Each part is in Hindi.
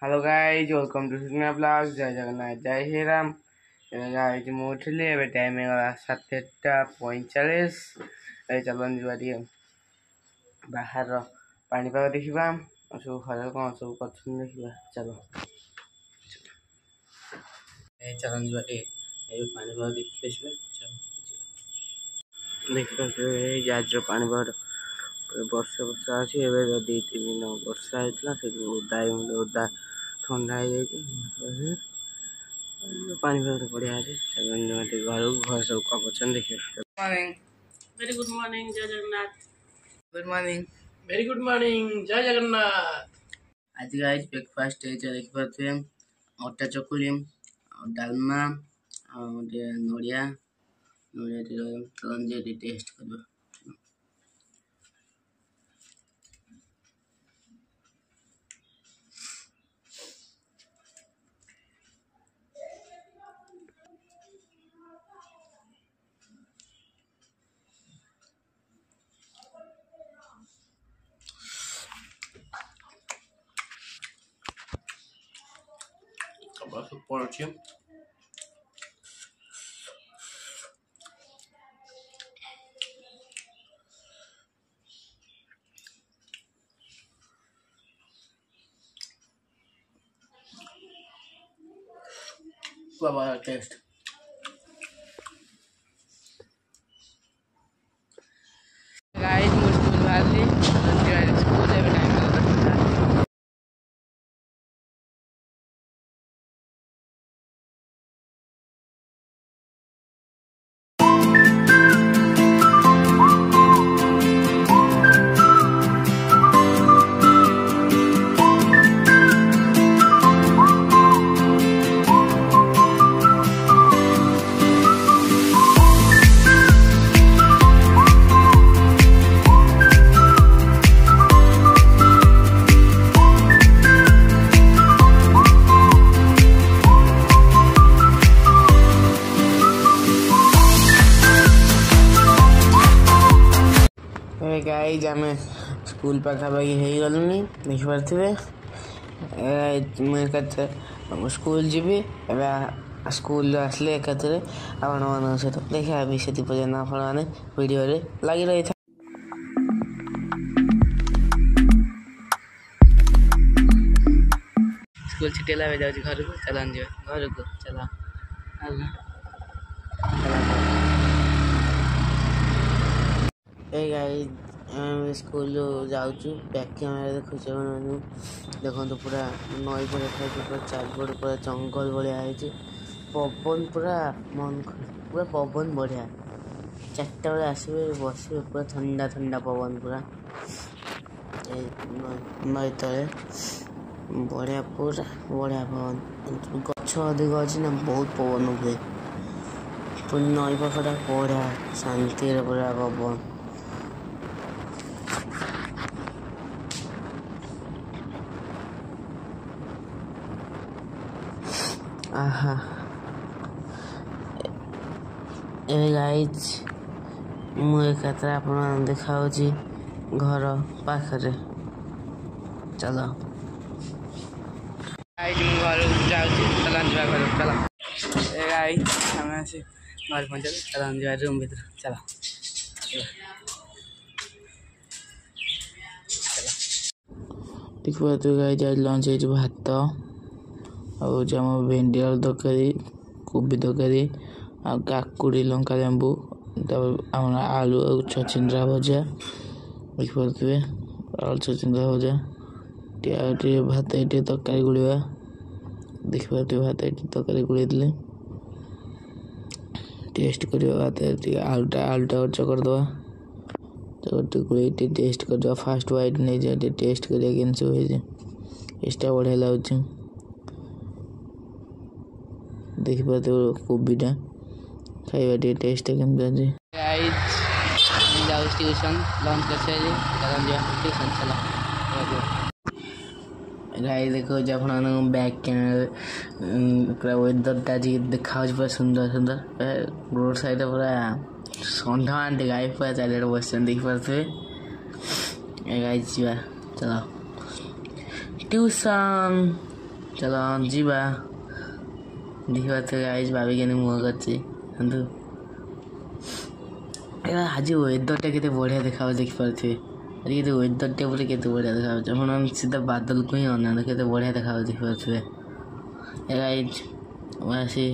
हेलो गाइज वेलकम टू सुना ब्लॉग जय जगन्नाथ जय श्री राम गाइज ମୁଁ ଉଠିଲି ଏବେ ଟାଇମ୍ ହେଇଗଲା 7:45 ଏବେ ଚାଲନ୍ତୁ ଯିବା ଟିକେ ବାହାର ପାଣିପାଗ ଦେଖିବା ସବୁ ଘରେ କ'ଣ ସବୁ କରୁଛନ୍ତି ଦେଖିବା ଚାଲ ଚାଲନ୍ତୁ ଯିବା ଟିକେ ଏଇ ପାଣିପାଗ ଦେଖିକି ଆସିବା ଚାଲ ଦେଖିବା ଏଇ ଆଜିର ପାଣିପାଗ ବର୍ଷା ଅଛି ଏବେ 2-3 ଦିନ ବର୍ଷା ହେଇଥିଲା ସେଠି ଓଦା ठंडा हो पानी बढ़िया है घर घर सब कम कर देखिए मॉर्निंग वेरी गुड मॉर्निंग जय Jagannath good morning very good morning जय जगन्नाथ आज गाइस ब्रेकफास्ट देखि पाथे अटा चकुली डालमा नड़िया नड़िया टेस्ट करबा बस ऊपर अच्छे बाबा टेस्ट गाइस मुझे वाली स्कूल है टाइम गाइज आम स्कूल पाखापाखि हो गलुनि देखिपे स्कूल जीवी स्कूल आसले एकाथरे आपण मान सहित देखा भी से पर्यटन आपण मैंने वीडियो लगी रही था स्कूल छुट्टी है जाऊँ घर को चला घर को चला गाइज स्कूल जाऊँ बैक कैमेरा देखुच देखो पूरा नई पर पूरा चारिपट पूरा जंगल भाया पवन पूरा मन पूरा पवन बढ़िया 4टा बेले आसवे बसवे पूरा ठंडा ठंडा पवन पूरा नई तले बढ़िया पूरा बढ़िया पवन गछ अधिक अच्छी ना बहुत पवन हुए पूरा नई पाखटा बढ़िया शांति पूरा पवन आहा गाइज मुझे आप देखा घर पाखे चलो घर चला घर चला गाइज आम आस घर पहुँचे चला रूम भर चला देखो गाइज आज लंच है भात आम भेंडी आलू तरकारी कोबी तरकारी काकुड़ी लंका लेंबू आलू छचिंद्रा भजा देखिपे आलू छचिंद्रा भजा भात ये तरकारी गुड़ा देखिपे भात ये तरकारी गुड़े टेस्ट कर भात आलूटा चकरदे गुड़े टेस्ट कर फास्ट वाइट नहीं जाए टेस्ट कर बढ़िया लगुच देखिए कोबीटा खाଇବା ଟିକେ ଟେଷ୍ଟ କେମିତି ଅଛି ଗାଇଜ ଯାଉ ଟ୍ୟୁସନ୍ ଲଞ୍ଚ କରିସାରିଲି ଟ୍ୟୁସନ୍ ଚଲା ଗାଇ ଦେଖାଉଛି ଆପଣମାନଙ୍କୁ ବ୍ୟାକ୍ କ୍ୟାମେରା ପୁରା ୱେଦରଟା ଆଜି ଦେଖାହେଉଛି ପୁରା ସୁନ୍ଦର ସୁନ୍ଦର ରୋଡ଼ ସାଇଡ଼୍ରେ ପୁରା ଷଣ୍ଢ ଆଣ୍ଟି ଗାଈ ପୁରା ଚାରିଆଡ଼େ ବସିଛନ୍ତି ଦେଖିପାରୁଥିବେ ଗାଇ ଯିବା ଚାଲ ଟ୍ୟୁସନ୍ चलो जीवा देखा गाइज भाभी के मुह कर आज वेदरटा के बढ़िया देखा देखिपे आज के वेदरटा बोले के बढ़िया देखा हम सीधा बादल को ही अना के बढ़िया देखा देखिपे गाइज आसी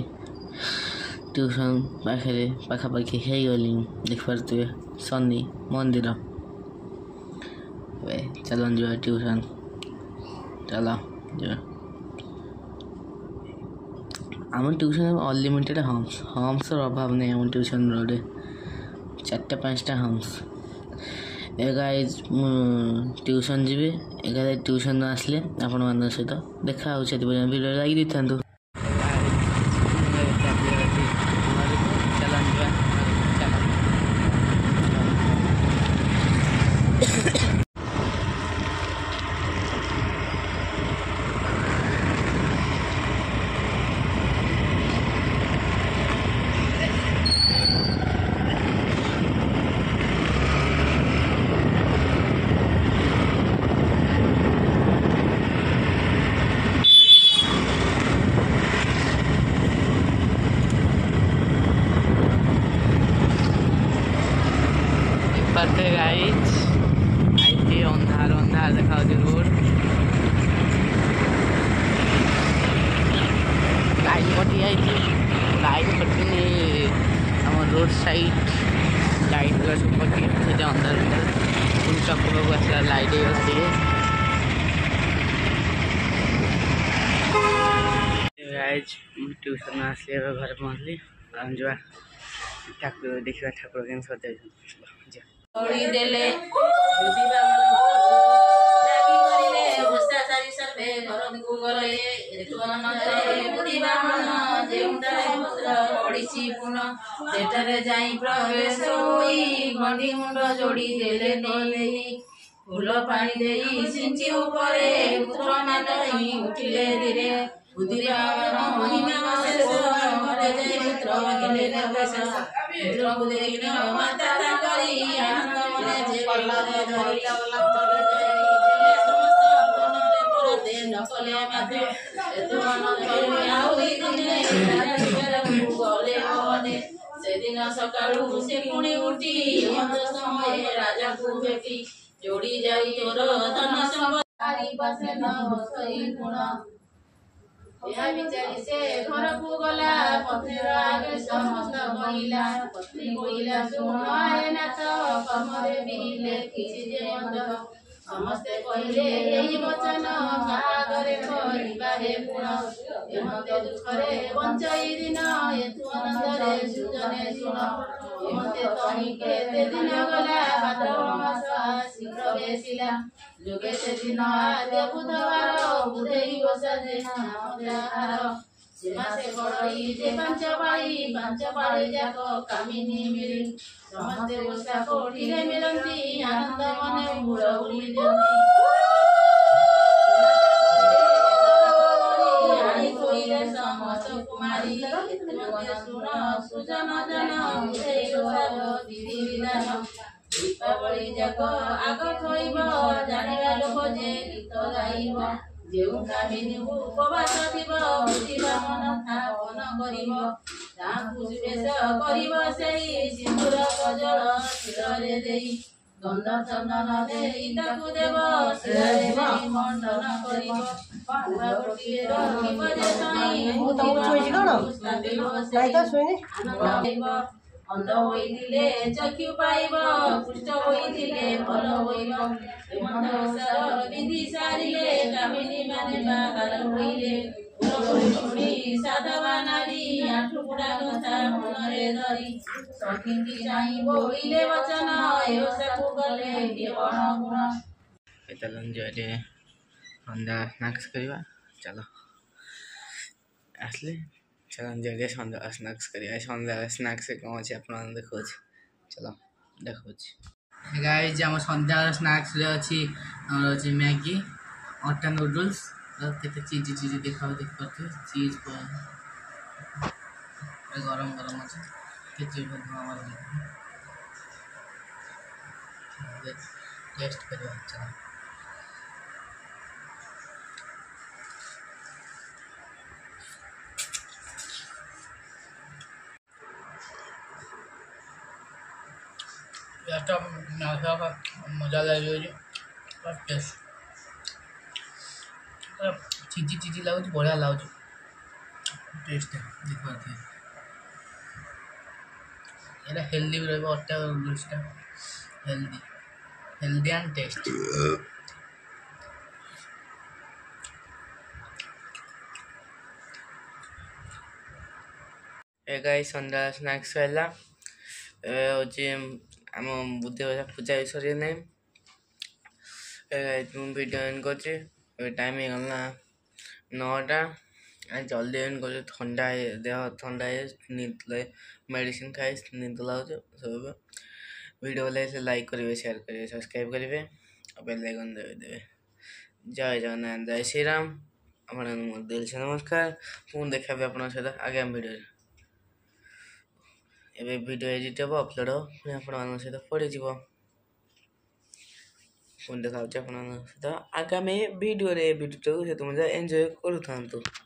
ट्यूशन पाखे पाखापाखि हो गली देखिपे शनि मंदिर चलो जा ट्यूशन चलो जा आम ट्यूशन अनलिमिटेड हम्स अभाव नहीं आम ट्यूशन रोडे 4-5टा हम्स गाइज ट्यूशन जी एगार ट्यूशन आसले आपण मान सहित देखा वीडियो लाइक था गाइज आई अंधार अंधार देखा रोड लाइन कटि जाइए लाइन कटिनी आम रोड साइड लाइट सब कटि अंधार अंधार पुणी चक्र आसला लाइट बस गाइज ट्यूशन आसली घर पहुँचली जा ठाकुर देखा ठाकुर के सजा देले प्रवेश गंडी मुंड जोड़ी देले फूल पानी दे सिंची उपरे पुत्र नाथ उठिले धीरे बुद्धिरा महिमा शेष घरे जाई पुत्र गेले निर्वेश पुत्र को देखिन माता करी आनंद मने जे पल्लवे धरी समस्त मନରେ परते नकले माते एतु मन धरि आउई दिने गले भवने सेदिन सकाळु से पुणी उठी मत समय राजा को भेटी जोड़ी जाई तोर धन संपत्ति बसे न बसई गुण यह विचारी से घर को गला पत्नी आगे समस्त महिला पत्नी कोइला सुन आए ना तो कर्म देवी लेखिछि जे मंद समस्ते कहले एही वचन कागरे करिबा हे गुण एमते दुखरे बंचई दिन एतु आनंदरे सुजने सुन एमते तही केते दिन गला भाद्रव मास शीघ्र बेसिला जोगे से दिन आद्य बुधवार बुधेई बसा जे नामदार सीमा से बड़ई जे पांच पाड़ी जाक कामिनी मिली समस्ते बसा कोठिरे मिलंती आनंद मने बुड़ौली दियंती आनी कोइले समस्त कुमारी मने सुन सुजन जन बुधेई बसा विधि विधान दीपावली जाक आग थोइब जानिबा लोक जे गीत गाइब जेउ कामिनी उपवास थिब बुझिबा मन स्थापन करिब ताकु बेश करिब सेई सिंदूर कजल शिରରେ देई गंध चंदन देई ताकु देव शिରରେ देई मंडन करिब पुरा गोटिए रखिब जे साई मु तम सोइछि कोन नाइ त सोइने आनंद अंध होइथिले चक्षु पाइब पुष्ट होइथिले फल होइब हेमंत ओसार विधि सारिले कामिनी माने बाहार होइले पुरबरी शुणी साधवा नारी आठुकुड़ा कथा मनरे धरी सखिंती चाहि बोइले वचन एवसाकु गले केवण गुण चलो जरे अंधा स्नैक्स करवा चलो आसले चलो जगह सन्ध्या स्नैक्स करिए सन्ध्या स्नैक्स कौन अच्छे आप देखो चलो देखो गाइज आम सन्ध्या स्नैक्स अच्छी अच्छी मैगी अटा नूडल्स केते चीज देखा देखिए चीज गरम गरम अच्छे टेस्ट करवा चलो मजा लगे टेस्ट चिजी चिजी लगुच बढ़िया लगुच टेस्ट देखते ये हेल्दी भी रहा अटा नूडल्सटा healthy healthy and taste guys संध्या स्नैक्स खाइला हूँ आम बुद्धि पूजा भी सर ना वीडियो एंड कर टाइम गला 9टा जल्दी एंड कर ठंडा देह ठंडा मेडिसिन खाई निद लगे सब वीडियो लगे लाइक करेंगे शेयर करेंगे सब्सक्राइब करेंगे और बेल आइकन दबाइदेवे जय जगन्नाथ जय श्री राम अपन दिल से नमस्कार पुणी देखा आप सहित आगामी वीडियो एवं वीडियो एडिट हम अपलोड हम पुणी आप सहित पड़े पुणी देखा सहित आगामी वीडियो वीडियो से तुम एंजॉय करूँ।